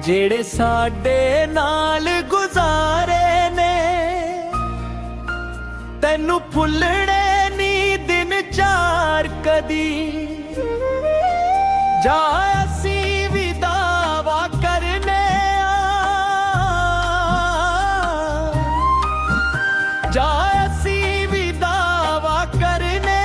ਜਿਹੜੇ ਸਾਡੇ ਨਾਲ ਗੁਜ਼ਾਰੇ ਨੇ ਤੈਨੂੰ ਭੁੱਲਣੇ ਨੀ ਦਿਨ ਚਾਰ ਕਦੀ ਜਾ ਅਸੀਂ ਵੀ ਦਾਵਾ ਕਰਨੇ ਜਾ ਅਸੀਂ ਵੀ ਦਾਵਾ ਕਰਨੇ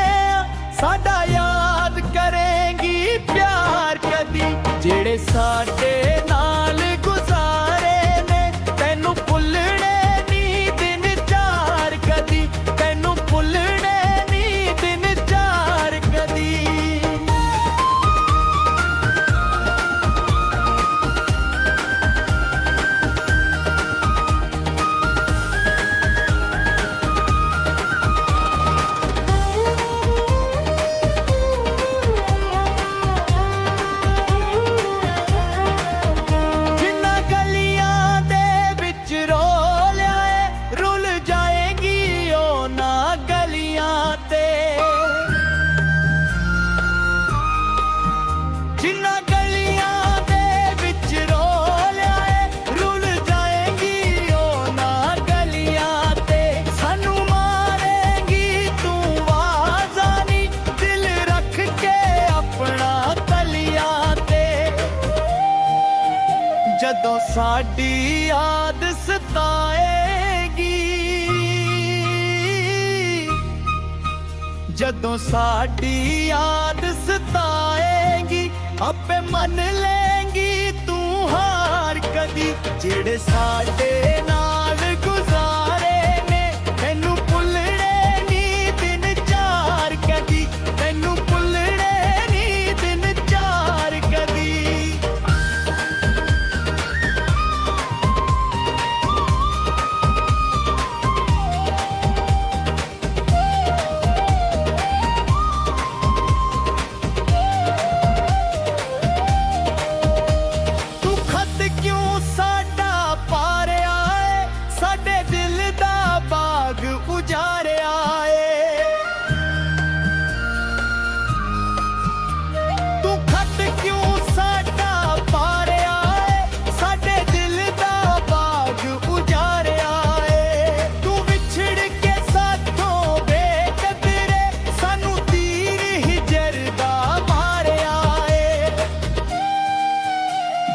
ਸਾਡਾ ਯਾਦ ਕਰੇਂਗੀ ਪਿਆਰ ਕਦੀ ਜਿਹੜੇ ਸਾਡੇ ਨਾਲ ਗੁਜ਼ਾਰੇ ਨੇ ਤੈਨੂੰ ਭੁੱਲਣੇ ਨੀ ਦਿਨ ਚਾਰ ਕਦੀ ਤੈਨੂੰ ਭੁੱਲਣੇ ਨੀ ਦਿਨ ਚਾਰ ਕਦੀ ਜਦੋਂ ਸਾਡੀ ਯਾਦ ਸਤਾਏਗੀ ਜਦੋਂ ਸਾਡੀ ਯਾਦ ਸਤਾਏਗੀ ਆਪੇ ਮੰਨ ਲੇਂਗੀ ਤੂੰ ਹਾਰ ਕਦੀ ਜਿਹੜੇ ਸਾਡੇ ਨਾਲ ਗੁਜ਼ਾਰੇ ਨੇ ਤੈਨੂੰ ਭੁੱਲਣੇ ਨੀ ਦਿਨ ਚਾਰ ਕਦੀ ਤੈਨੂੰ ਭੁੱਲਣੇ ਨੀ ਦਿਨ ਚਾਰ ਕਦੀ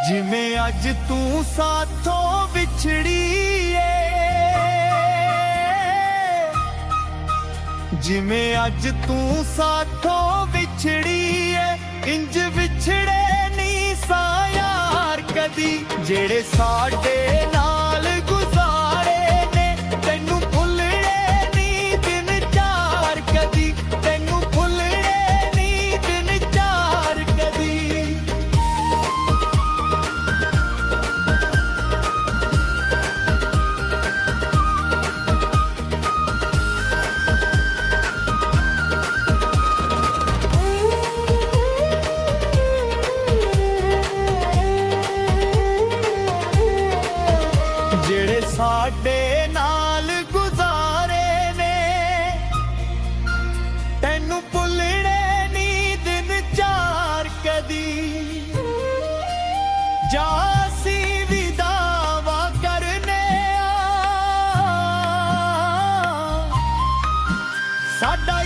ਜਿਵੇਂ ਅੱਜ ਤੂੰ ਸਾਥੋਂ ਵਿਛੜੀ ਏ ਜਿਵੇਂ ਅੱਜ ਤੂੰ ਸਾਥੋਂ ਵਿਛੜੀ ਏ ਇੰਜ ਵਿਛੜੇ ਨੀ ਸਾ ਯਾਰ ਕਦੀ ਜਿਹੜੇ ਸਾਡੇ ਨਾਲ ਗੁਜ਼ਾਰੇ ਨੇ ਤੈਨੂੰ ਭੁੱਲਣੇ ਨੀ ਦਿਨ ਚਾਰ ਕਦੀ ਤੈਨੂੰ ਭੁੱਲਣੇ ਨੀ ਦਿਨ ਚਾਰ ਕਦੀ ਜਿਹੜੇ ਸਾਡੇ ਨਾਲ ਗੁਜ਼ਾਰੇ ਨੇ ਤੈਨੂੰ ਭੁੱਲਣੇ ਨੀ ਦਿਨ ਚਾਰ ਕਦੀ ਜਾ ਅਸੀਂ ਵੀ ਦਾਵਾ ਕਰਨੇ ਸਾਡਾ